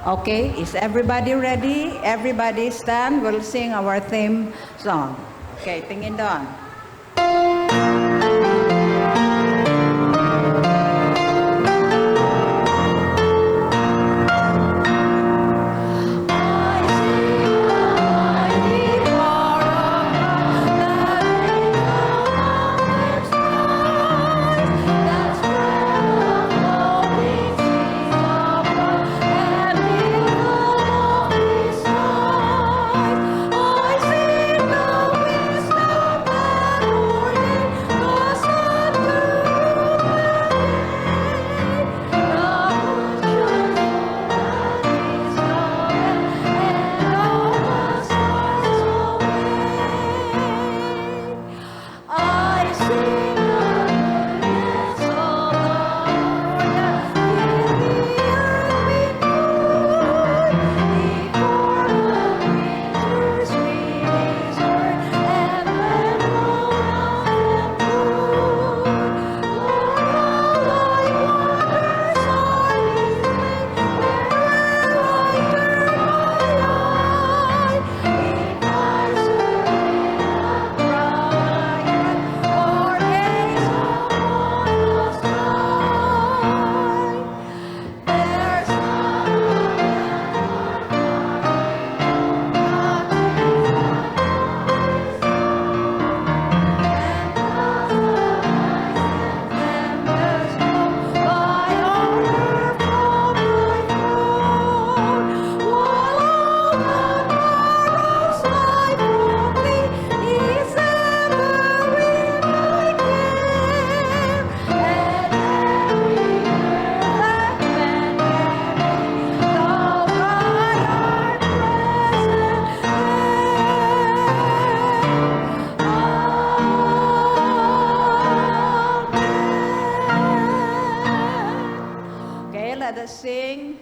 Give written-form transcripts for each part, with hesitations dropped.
Okay, is everybody ready? Everybody stand. We'll sing our theme song. Okay, tingin doon.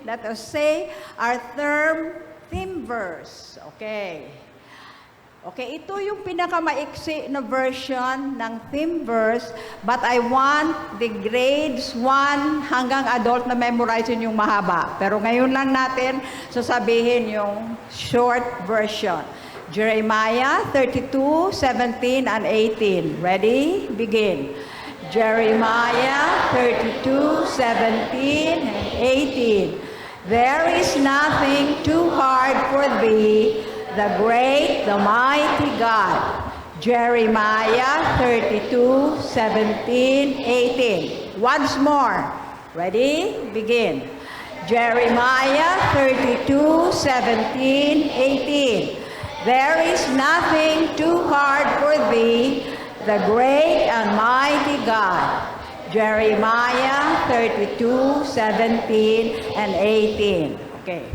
Let us say our theme verse. Okay. Okay, ito yung pinakamaiksi na version ng theme verse, but I want the grades 1 hanggang adult na memorize yung mahaba. Pero ngayon lang natin sasabihin yung short version. Jeremiah 32:17 and 18. Ready? Begin. Jeremiah 32:17 and 18. There is nothing too hard for thee, the great, the mighty God. Jeremiah 32:17, 18. Once more. Ready? Begin. Jeremiah 32:17, 18. There is nothing too hard for thee, the great and mighty God. Jeremiah 32:17 and 18. Okay.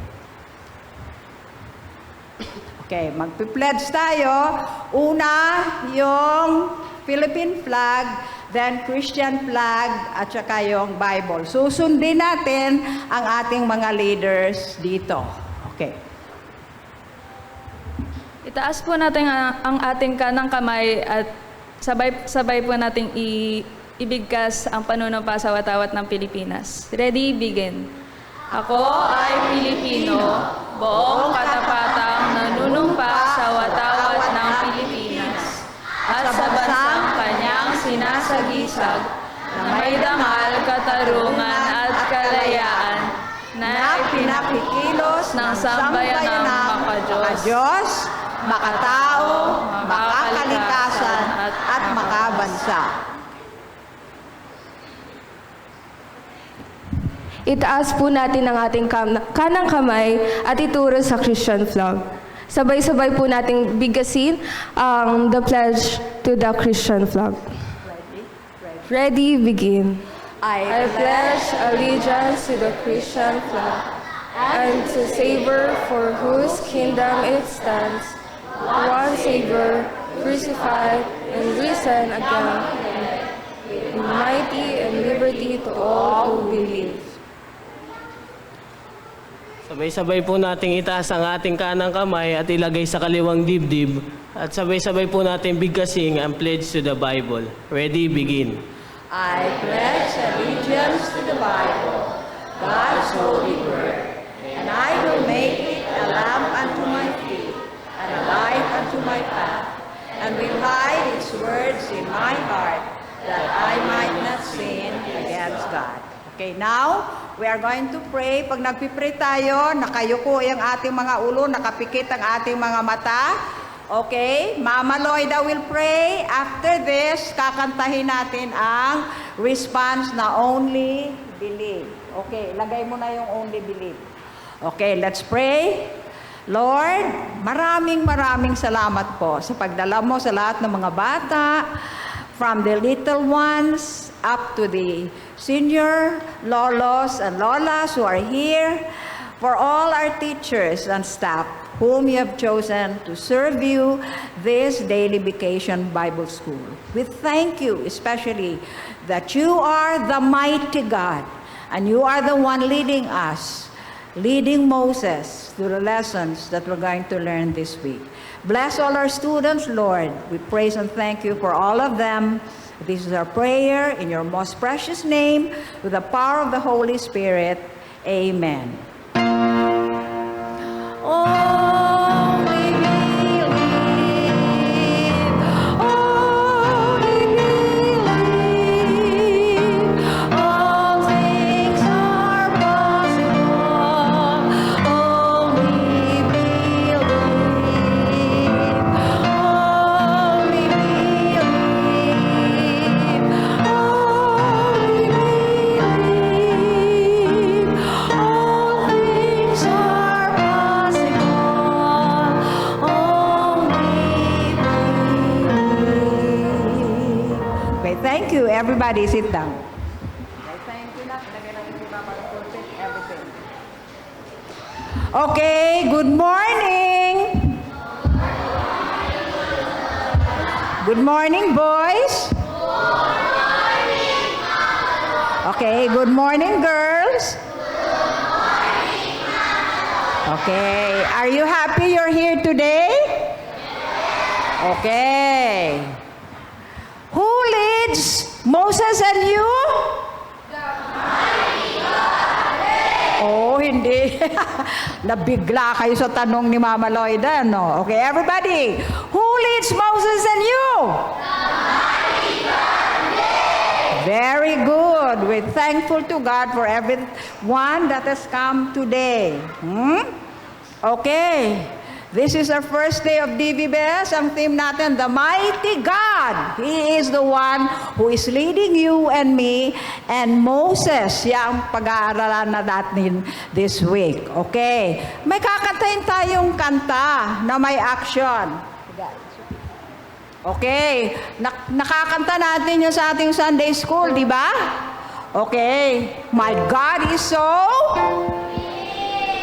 Okay, magpi-pledge tayo. Una, yung Philippine flag, then Christian flag, at saka yung Bible. Susundin natin ang ating mga leaders dito. Okay. Itaas po natin ang ating kanang kamay at sabay po nating ibigkas ang panunumpa sa watawat ng Pilipinas. Ready? Begin. Ako ay Pilipino, buong katapatang nanunumpa sa watawat ng Pilipinas at sa bansang kanyang sinasagisag na may dangal, katarungan at kalayaan na pinakikilos ng sambayanang makadiyos, makatao, makakalikasan at makabansa. Itaas po natin ang ating kanang kamay at ituro sa Christian flag. Sabay-sabay po nating bigasin ang the pledge to the Christian flag. Ready, begin. I pledge allegiance to the Christian flag and to Savior for whose kingdom it stands, one Savior, crucified and risen again, in mighty and liberty to all who believe. Sabay-sabay po nating itaas ang ating kanang kamay at ilagay sa kaliwang dibdib. At sabay-sabay po nating bigkasing ang pledge to the Bible. Ready, begin. I pledge allegiance to the Bible, God's holy word, and I we are going to pray. Pag nagpipray tayo, nakayuko yung ating mga ulo, nakapikit ang ating mga mata. Okay? Mama Loida will pray. After this, kakantahin natin ang response na only believe. Okay, lagay mo na yung only believe. Okay, let's pray. Lord, maraming salamat po sa pagdala mo sa lahat ng mga bata, from the little ones up to the senior lolos and lolas who are here, for all our teachers and staff whom you have chosen to serve you this Daily Vacation Bible School. We thank you especially that you are the mighty God and you are the one leading us, leading Moses through the lessons that we're going to learn this week. Bless all our students, Lord. We praise and thank you for all of them. This is our prayer in your most precious name, with the power of the Holy Spirit. Amen. Only believe, only believe, all things are possible. Only believe, only believe, only believe, all things are possible. Only believe. Okay, thank you. Everybody sit down. Okay, thank you na. Lagay natin si Mama ng pulpit, everything. Okay, good morning. Good morning, boys. Okay, good morning, girls. Okay, are you happy you're here today? Okay. Who leads Moses and you? Oh, hindi. Nabigla kayo sa tanong ni Mama Loida, no? Okay, everybody. Who leads Moses and you? Very good. We're thankful to God for everyone that has come today. Okay. This is our first day of DVBS. Ang theme natin, the mighty God. He is the one who is leading you and me. And Moses, siya ang pag-aaralan na natin this week. Okay. May kakantahin tayong kanta na may action. Okay. Nakakanta natin yun sa ating Sunday school, di ba? Okay. My God is so...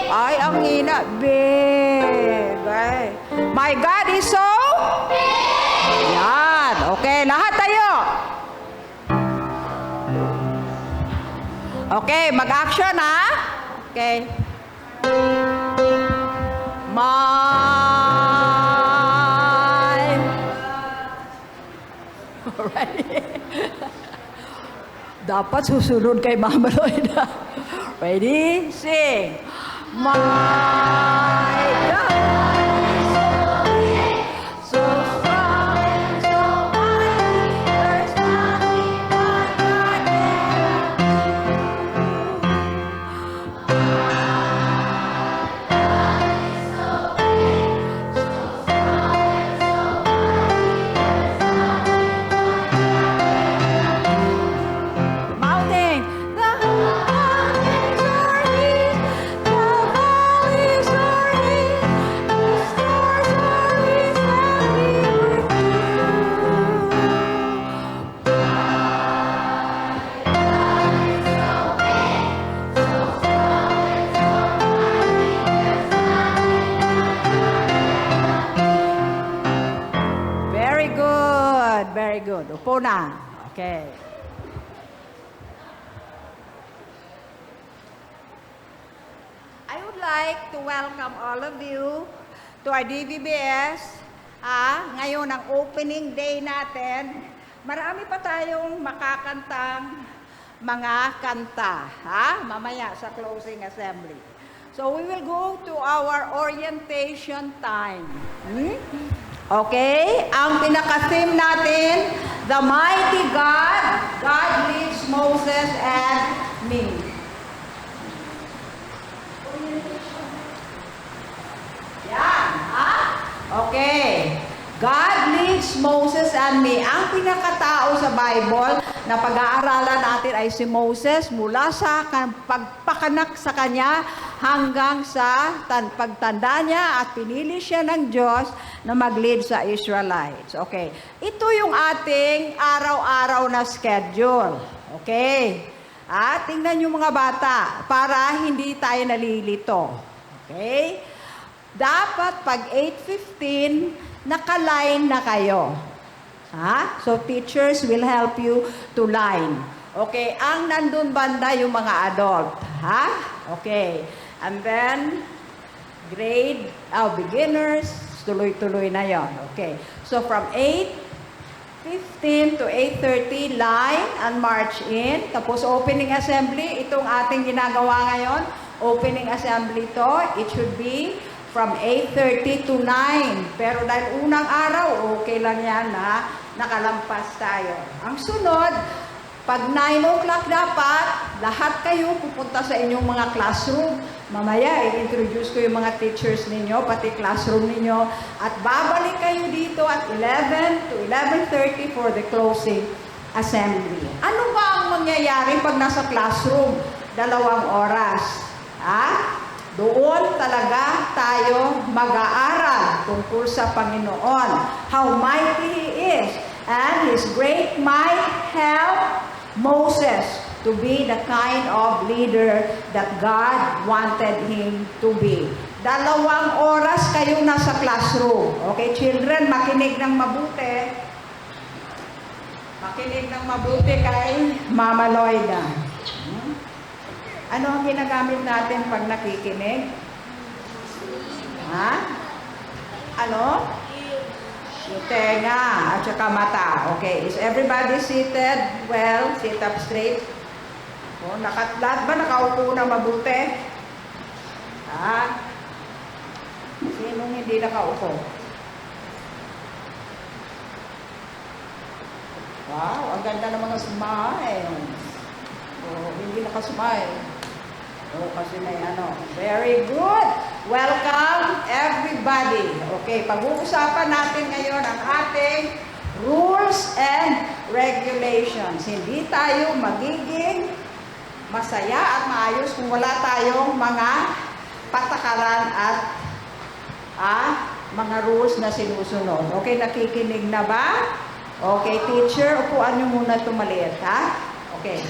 Ay, ang hina. Big. Ay. My God is so... Yan. Okay, lahat tayo. Okay, mag-action ha. Okay. My... Alright. Dapat susunod kay Mama Loida. Ready? Sing. My God is so strong, so mighty, there's nothing but God Mountain, the mountains are His, the valleys are His, the stars are His, and He will do. Very good, very good. Upo na. Okay. I would like to welcome all of you to our DVBS. Ngayon ang opening day natin. Marami pa tayong makakantang mga kanta. Mamaya sa closing assembly. So we will go to our orientation time. Okay? Ang pinaka-theme natin, the mighty God, God leads Moses and me. Moses and me. Ang pinakatao sa Bible na pag-aaralan natin ay si Moses mula sa pagpakanak sa kanya hanggang sa pagtanda niya at pinili siya ng Diyos na mag-lead sa Israelites. Okay. Ito yung ating araw-araw na schedule. Okay. Tingnan yung mga bata para hindi tayo nalilito. Okay. Dapat pag 8:15, naka-line na kayo. So teachers will help you to line. Okay, ang nandun banda yung mga adult. Okay. And then, beginners, tuloy-tuloy na yon. Okay. So from 8:15 to 8:30, line and march in. Tapos opening assembly, itong ating ginagawa ngayon. Opening assembly to, it should be from 8:30 to 9. Pero dahil unang araw, okay lang yan na nakalampas tayo. Ang sunod, pag 9 o'clock dapat, lahat kayo pupunta sa inyong mga classroom. Mamaya, i-introduce ko yung mga teachers ninyo, pati classroom ninyo. At babalik kayo dito at 11 to 11:30 for the closing assembly. Ano ba ang mangyayari pag nasa classroom? 2 oras. Doon talaga tayo mag-aaral tungkol sa Panginoon. How mighty He is. And His great might helped Moses to be the kind of leader that God wanted him to be. 2 oras kayong nasa classroom. Okay, children, makinig ng mabuti. Makinig ng mabuti kay Mama Loida. Ano ang ginagamit natin pag nakikinig? Ano? Yung tenga at saka mata. Okay, is everybody seated? Well, sit up straight. Lahat ba nakaupo na mabuti? Sinong hindi nakaupo? Wow, ang ganda ng mga smile. Hindi nakasmile. Kasi may ano. Very good. Welcome, everybody. Okay, pag-uusapan natin ngayon ang ating rules and regulations. Hindi tayo magiging masaya at maayos kung wala tayong mga patakaran at mga rules na sinusunod. Okay, nakikinig na ba? Okay, teacher, upuan niyo muna ito maliit, Okay.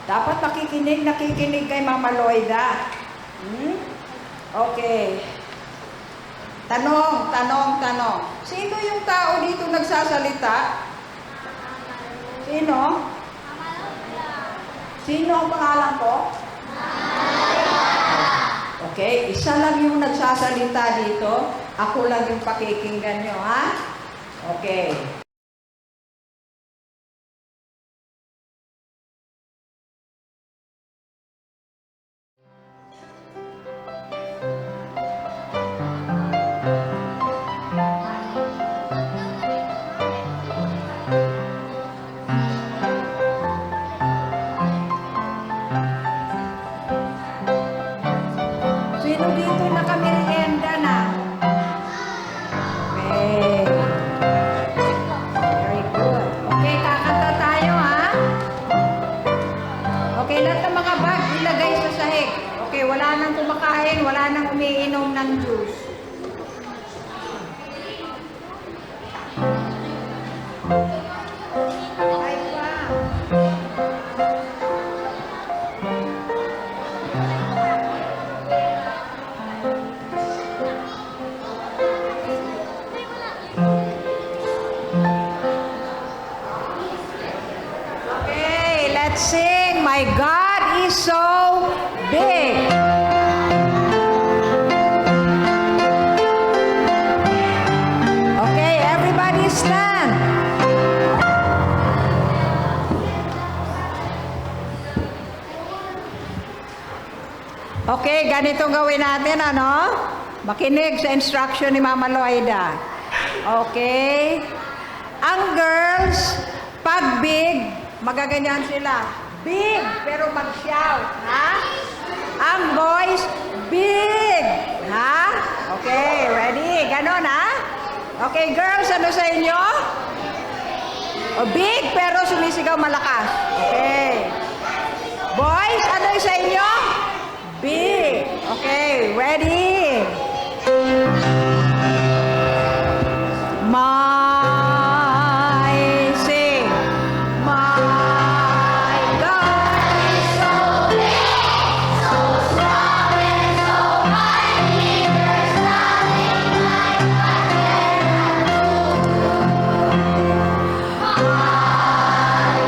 Dapat nakikinig kay Mama Loida. Okay. Tanong. Sino yung tao dito nagsasalita? Sino? Sino ang pangalan ko? Okay, isa lang yung nagsasalita dito. Ako lang yung pakikinggan nyo, Okay. Sino dito nakamerienda na? Okay. Very good. Okay, kakanta tayo, Okay, lahat ng mga bag ilagay sa sahig. Okay, wala nang kumakain, wala nang umiinom ng juice. Ay pa. Okay, let's sing My God is so big. Okay, everybody stand. Okay, ganito gawin natin, Makinig sa instruction ni Mama Loida. Okay? Ang girls, pag big, magaganyan sila. Big, pero mag-shout, Ang boys, big, Okay, ready? Ganon, ha? Okay, girls, ano sa inyo? O, big, pero sumisigaw malakas. Okay. Boys, ano sa inyo? Big. Okay, ready? My sing. My God is so big, so strong and so mighty. There's nothing like what can do. My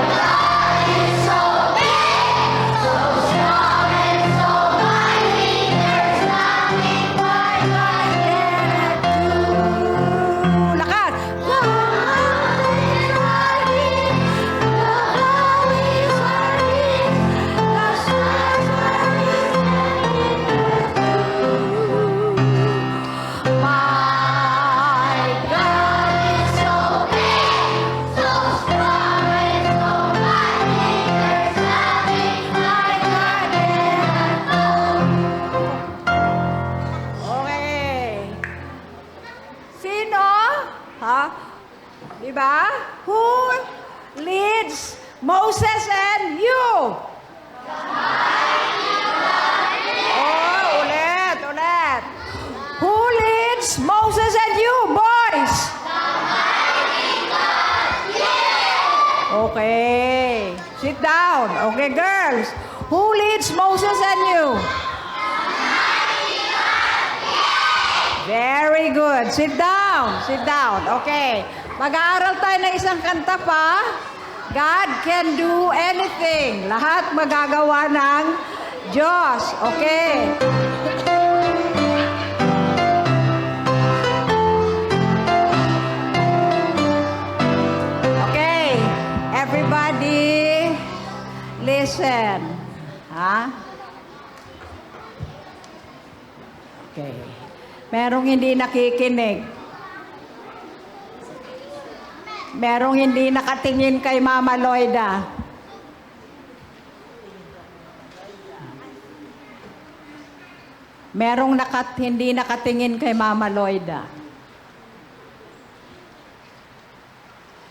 God is so big, so strong and so mighty. There's nothing like what can do. Lakas! My God is so big, so strong and so mighty. There's nothing like what can do. Okay. Sino? Ha? Diba? Who leads Moses and you? Oh, ulit, ulit. Who leads Moses and you, boys? Okay. Sit down. Okay, girls. Who leads Moses and you? Very good. Sit down. Sit down. Okay. Mag-aaral tayo ng isang kanta pa. God can do anything. Lahat magagawa ng Diyos. Okay. Okay. Everybody, listen. Ha? Okay. Merong hindi nakikinig. Merong hindi nakatingin kay Mama Loida. Merong hindi nakatingin kay Mama Loida.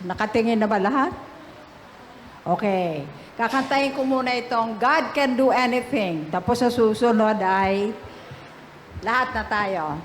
Nakatingin na ba lahat? Okay. Kakantahin ko muna itong God Can Do Anything. Tapos sa susunod ay lahat na tayo.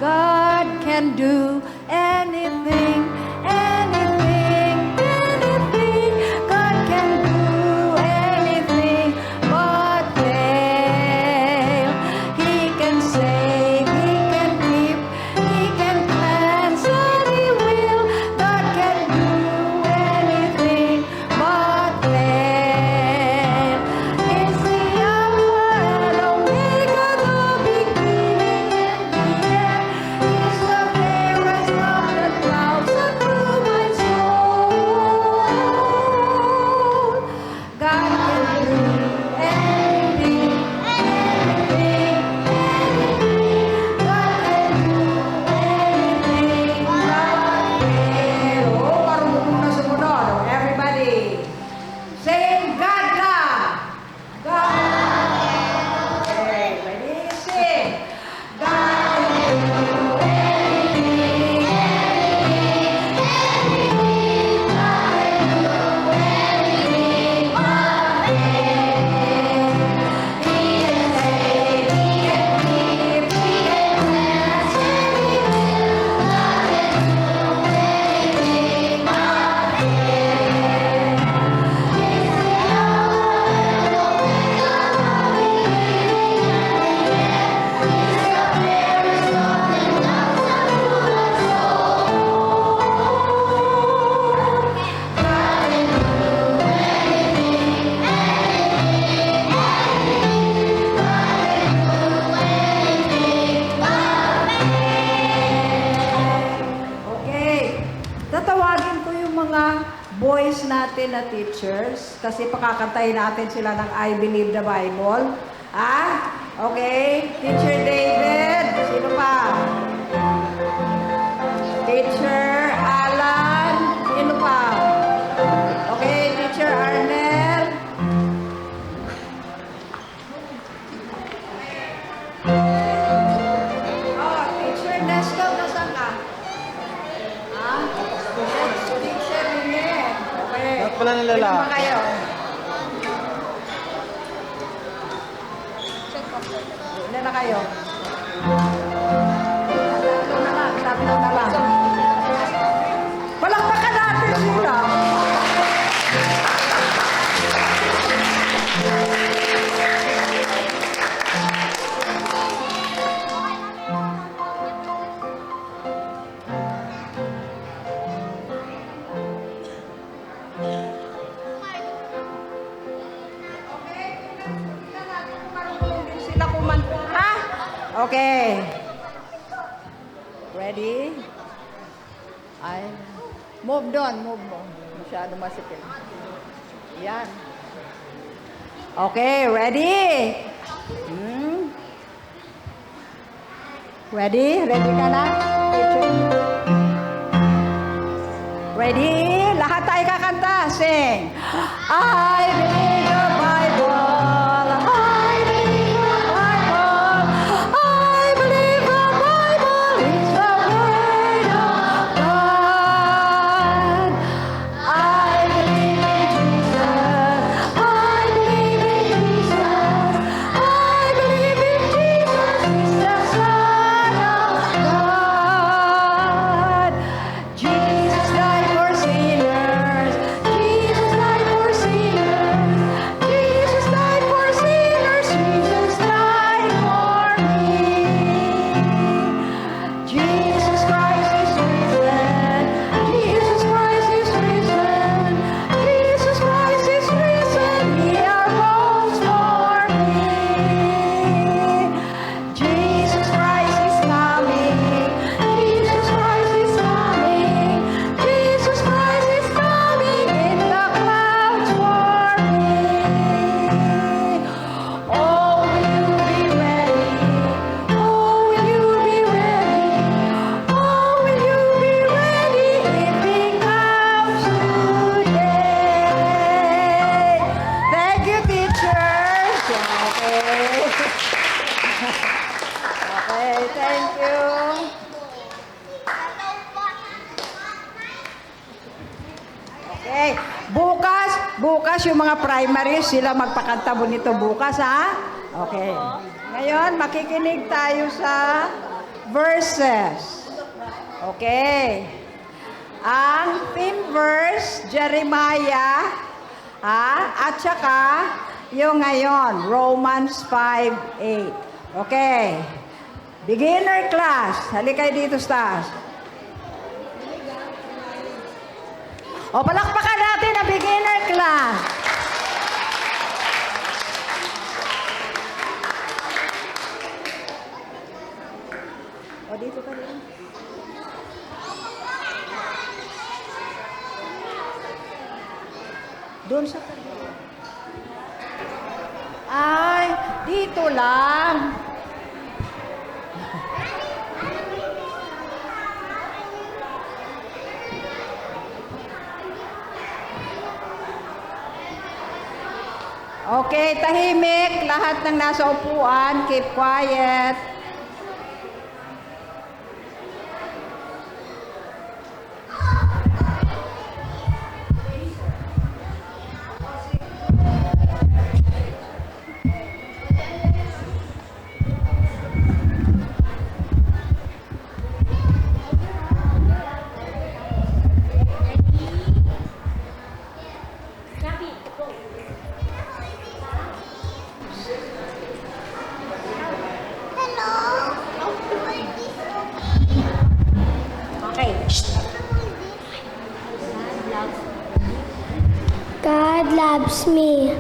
God can do anything, anything, anything. God can do anything but fail. He can save, He can keep, He can cleanse, and He will. God can do anything but fail. He's the Alpha and Omega, the beginning and the end. He's the fairest of the clouds that through my soul. God can do anything, anything, anything. God can do anything but fail. Oh, marunong na sumunod. Everybody, sing God na. God. Okay, ready, sing. God can do anything, anything, anything. God can do anything but fail. He can save, He can keep, He can cleanse, and He will. God can do anything but fail. He's the Alpha and Omega, the beginning and the end. He's the fairest of the clouds that through my soul. God can do anything, anything, anything. God can do anything but fail. Okay. Tatawagin ko yung mga boys natin na teachers kasi pakakantahin natin sila ng I Believe the Bible. Ah? Okay. Teacher David. Sino pa? Teacher Alan. Sino pa? Okay. Teacher Arnel. mag-alala. Ilan ba kayo? Ilan na kayo? Tatlo na lang. Palakpakan natin sila. Marunong din sila kumanta, ha? Okay. Ready? Ay, move doon, move mo. Masyado masikip. Yan. Okay, ready? Ready? Ready ka na? Ready? Lahat tayo kakanta. Sing. I believe the Bible. I believe the Bible. I believe the Bible is the word of God. I believe in Jesus. I believe in Jesus. I believe in Jesus is the Son of God. Jesus died for sinners. Jesus died for sinners. Jesus died for sinners. Jesus died for me. Jesus Christ is risen. Jesus Christ is risen. Jesus Christ is risen. He arose for me. Jesus Christ is coming. Jesus Christ is coming. Jesus Christ is coming in the clouds for me. Oh, will you be ready? Oh, will you be ready? Oh, will you be ready if he comes today? Thank you, teachers. Okay. Okay, thank you. Okay. Bukas yung mga primary, sila magpakanta bonito bukas, ha? Okay. Ngayon, makikinig tayo sa verses. Okay. Ang theme verse, Jeremiah, ha? At saka, yung ngayon, Romans 5:8. Okay. Beginner class. Halika kayo dito sa taas. O, palakpakan natin ang beginner class. O, dito ka rin. Doon sa kanila. Ay, dito lang. Okay, tahimik. Lahat ng nasa upuan, keep quiet. Okay. God loves me.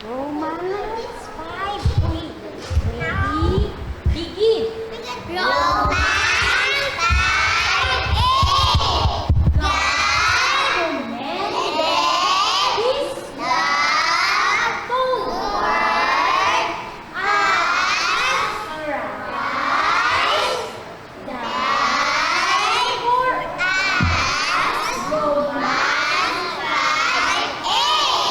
Romans 5:3. Ready? Begin. Romans 5:8. God commended His love toward us. Christ died for us. Romans 5:8.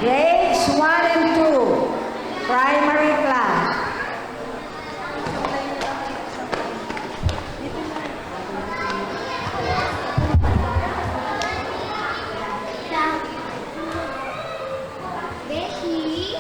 Grades 1 and 2, primary class. Becky.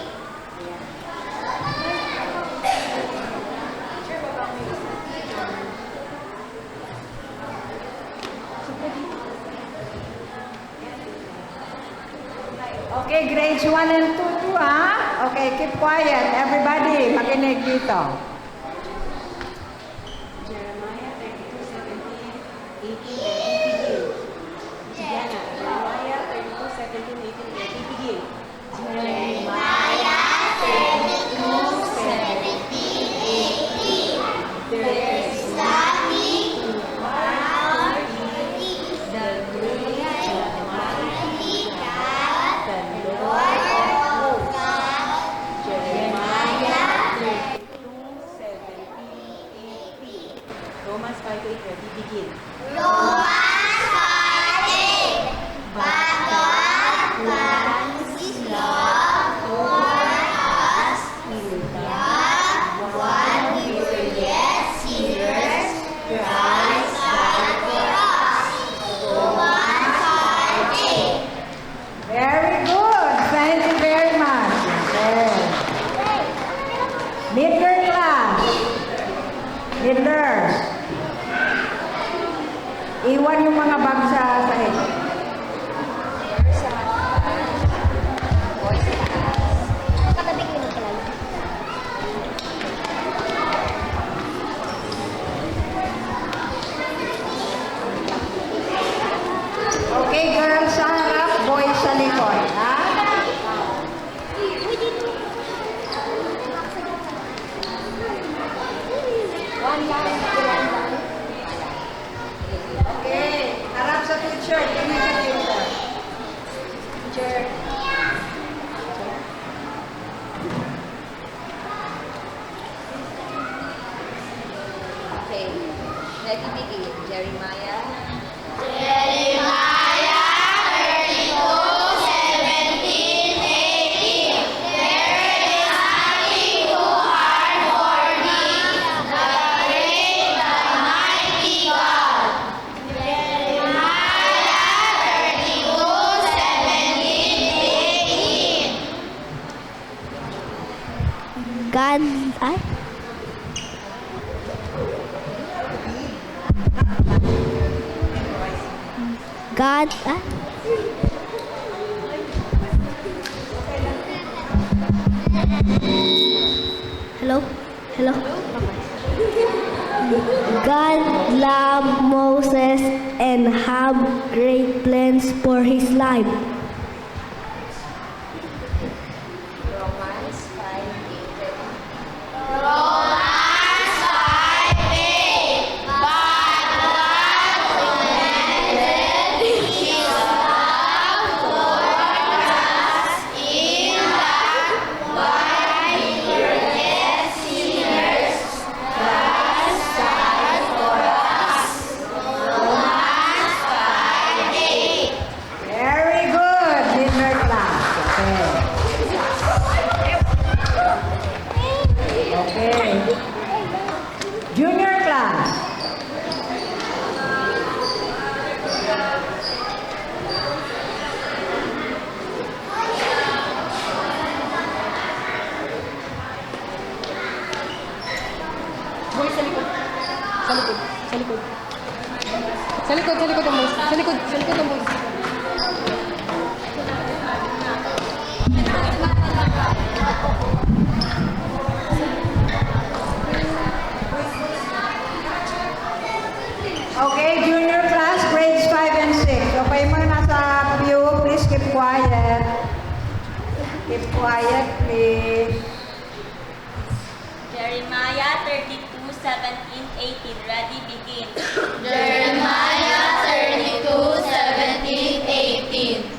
Okay, grades 1 and 2 too, ha? Okay, keep quiet. Everybody, makinig dito. Romans 5:8, ready, begin. Romans 5:8. But God plans His love toward us, that while we were yet sinners, Christ died for us. Romans 5:8. Very good. Thank you very much. Okay. Midler class. Midlers. Iwan yung mga bag sa sahig. Katabi ko yung pala. Okay, girls sa harap, boys sa likod. Ha? Okay, harap sa teacher. Tingnan sa teacher. Teacher. Okay. Ready, begin. Jeremiah. God, ay? God, ay? Hello? Hello? God loved Moses and have great plans for his life. Romans 5:8, ready. Very good, Midler class. Okay. Okay. Junior class. Boy, sa likod. Sa likod. Sa likod. Sa likod, sa likod ang boys. Sa likod, sa likod ang boys. Okay, junior class, grades 5 and 6. Okay, mga nasa pew, please keep quiet. Keep quiet, please. Jeremiah 32:17-18. Ready, begin. Jeremiah 32:17-18.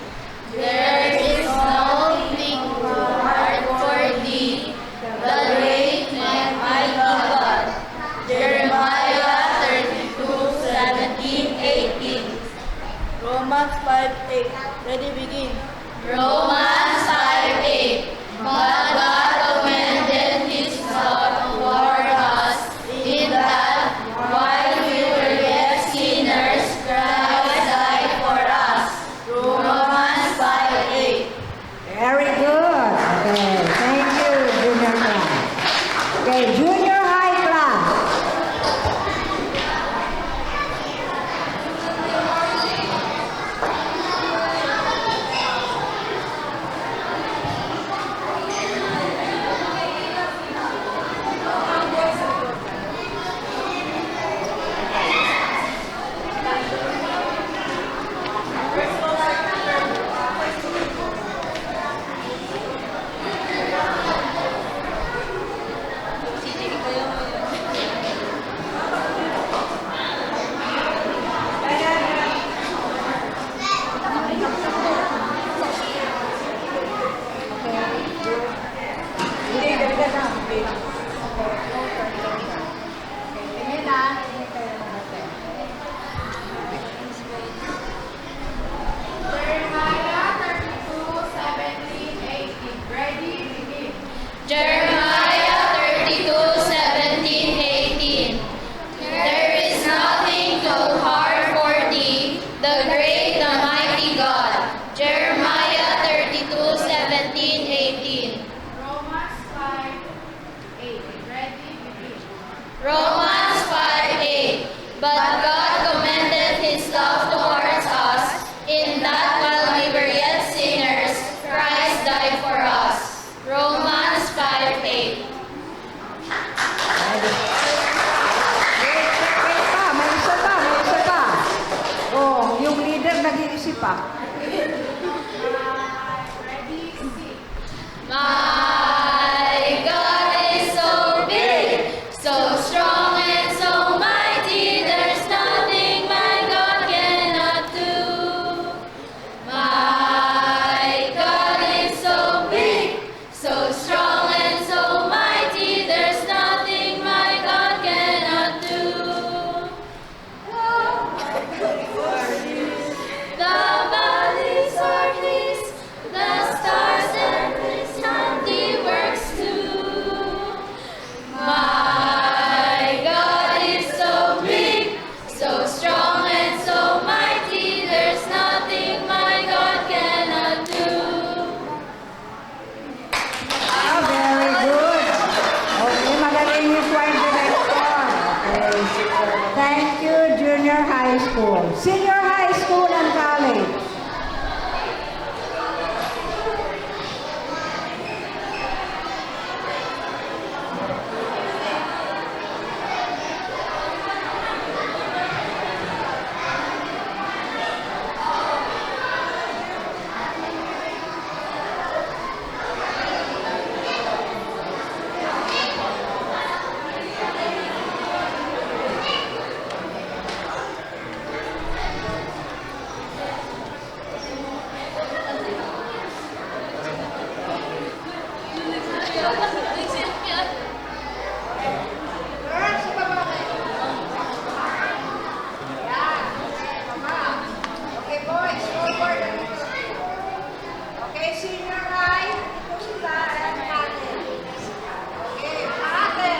There is nothing too hard for thee, the great and mighty God. Jeremiah 32:17-18. Romans 5:8, ready, begin. Romans 5:8. Tingin na. Tingin kayo ng bate. Jeremiah 32:17-18. There is nothing too hard for thee, the great, the mighty God. Jeremiah 32:17-18. Romans 5:8. But God commended His love towards us, in that while we were yet sinners, Christ died for us. Romans 5:8. May isa pa. Oh, yung leader nag-iisip pa. My God is so big, so strong and so mighty, there's nothing my God cannot do. My God is so big, so strong and so mighty, there's nothing my God cannot do. The valleys are His, the stars and His handiworks too. My God is so big, so strong and so mighty, there's nothing my God cannot do. Ah, very good. Okay, magaling yung choir director. Okay. Thank you, junior high school. Senior high school and college. Okay, boys, forward. Okay, senior high. Ito sila and college. Okay, ate.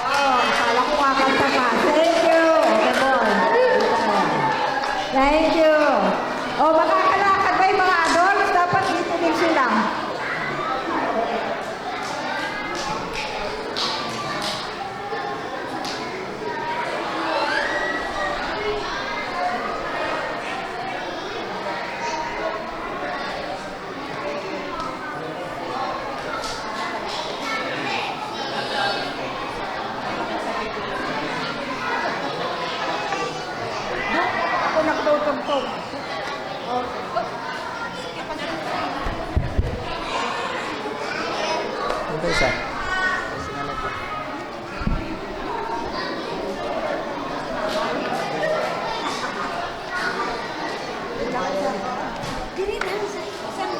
Oh, akala ko kakanta pa. Thank you. Okay, boy. Thank you. Oh, makakalakad ba yung mga adults? Dapat dito din sila. Ako nakatutugtog.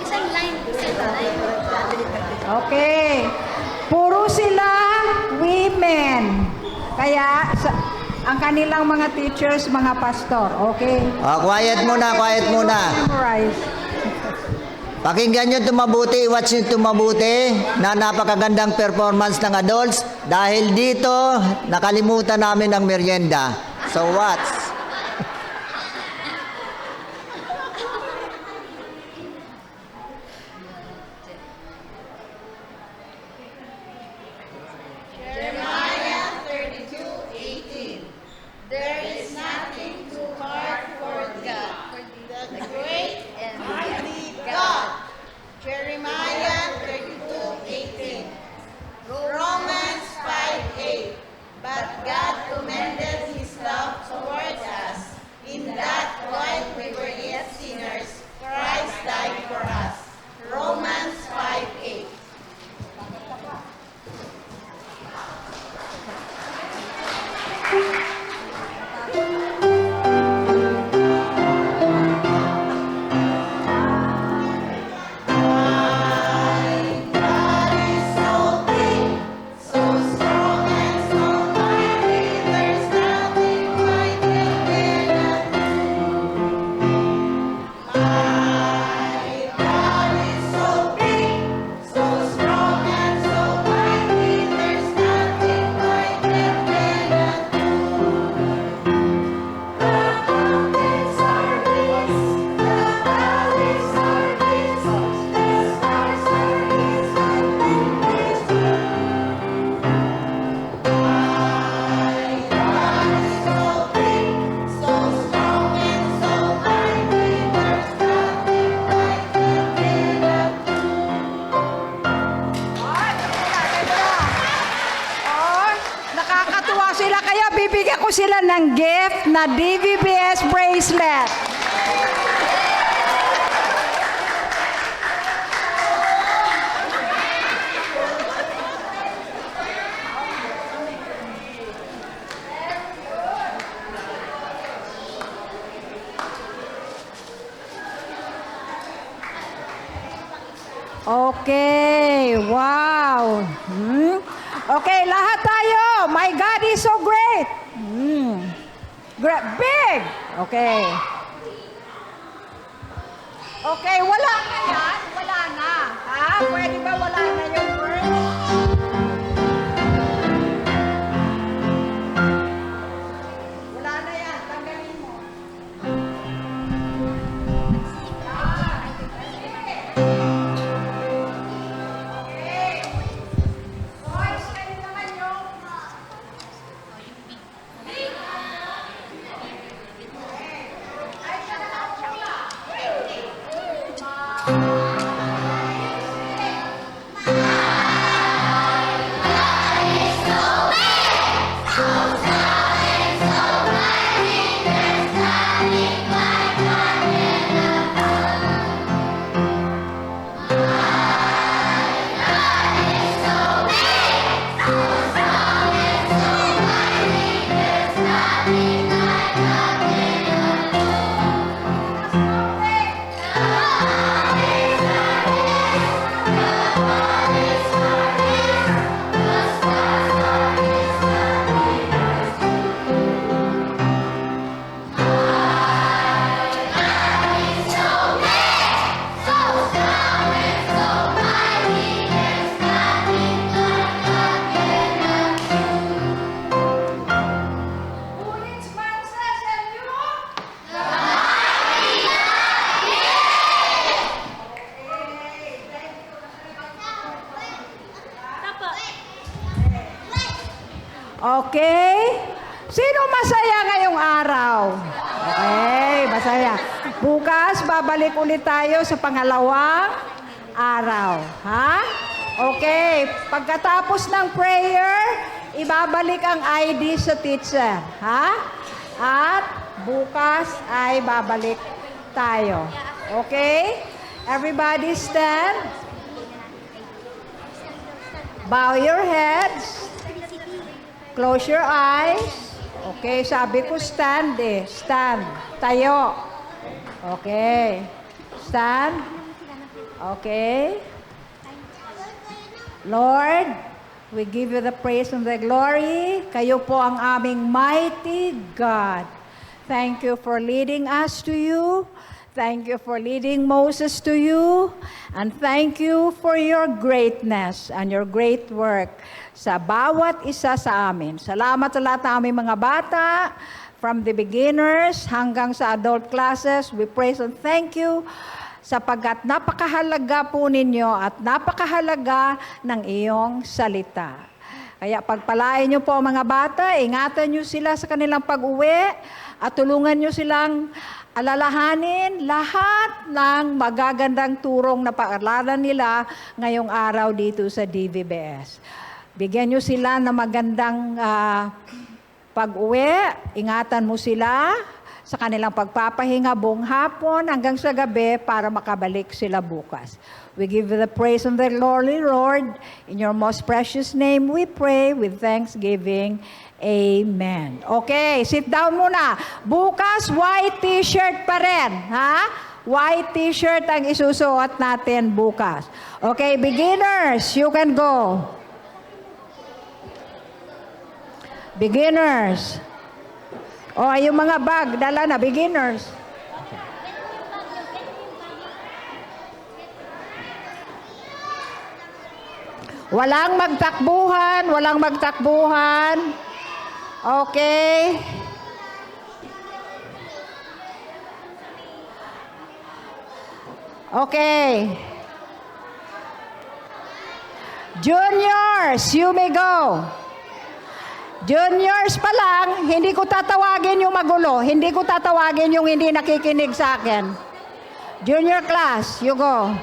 Isang line. Okay. Puro sila women. Kaya ang kanilang mga teachers, mga pastor. Okay? Quiet muna. Memorize. Pakinggan nyo ito mabuti, watch nyo ito mabuti na napakagandang performance ng adults dahil dito nakalimutan namin ang merienda. So watch. Jeremiah 32:18. There is nothing sila kaya bibigyan ko sila ng gift na DVBS bracelet. Okay, wow. Okay, lahat tayo. My God is so great. Big. Okay. Okay, wala na yan. Wala na. Ha? Pwede ba wala na yung word? Wala na yan. Tanggalin mo. Okay? Sino masaya ngayong araw? Okay, masaya. Bukas, babalik ulit tayo sa pangalawang araw. Ha? Okay, pagkatapos ng prayer, ibabalik ang ID sa teacher. Ha? At bukas ay babalik tayo. Okay? Everybody stand. Bow your heads. Close your eyes. Okay, sabi ko stand eh. Stand. Tayo. Okay. Stand. Okay. Lord, we give you the praise and the glory. Kayo po ang aming mighty God. Thank you for leading us to you. Thank you for leading Moses to you. And thank you for your greatness and your great work sa bawat isa sa amin. Salamat sa lahat ng aming mga bata, from the beginners hanggang sa adult classes. We praise and thank you sapagkat napakahalaga po ninyo at napakahalaga ng iyong salita. Kaya pagpalain niyo po ang mga bata, ingatan niyo sila sa kanilang pag-uwi at tulungan niyo silang alalahanin lahat ng magagandang turong na paaralan nila ngayong araw dito sa DVBS. Bigyan niyo sila ng magandang pag-uwi, ingatan mo sila sa kanilang pagpapahinga buong hapon hanggang sa gabi para makabalik sila bukas. We give you the praise and the glory, Lord. In your most precious name we pray with thanksgiving. Amen. Okay, sit down muna. Bukas, white t-shirt pa rin. Ha? White t-shirt ang isusuot natin bukas. Okay, beginners, you can go. Beginners. O, yung mga bag, dala na, beginners. Walang magtakbuhan, walang magtakbuhan. Okay. Okay. Juniors, you may go. Juniors pa lang, hindi ko tatawagin yung magulo. Hindi ko tatawagin yung hindi nakikinig sa akin. Junior class, you go.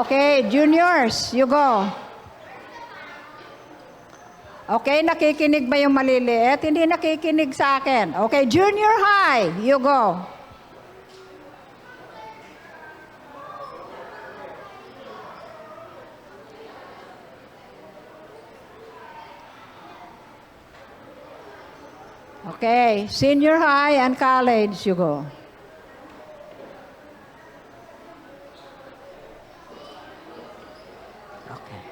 Okay, juniors, you go. Okay, nakikinig ba yung maliliit? Hindi nakikinig sa akin. Okay, junior high, you go. Okay, senior high and college, you go. Okay.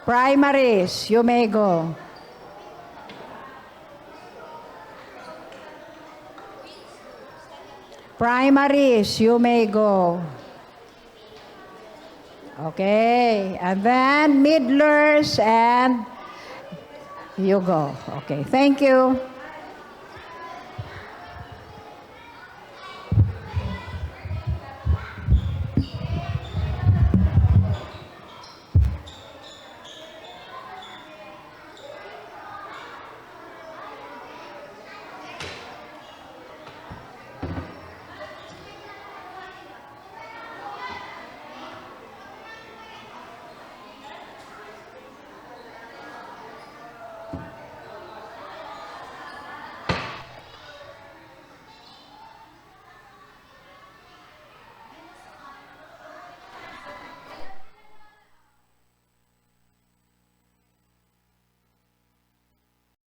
Primaries, you may go. Primaries, you may go. Okay, and then middlers and you go. Okay, thank you.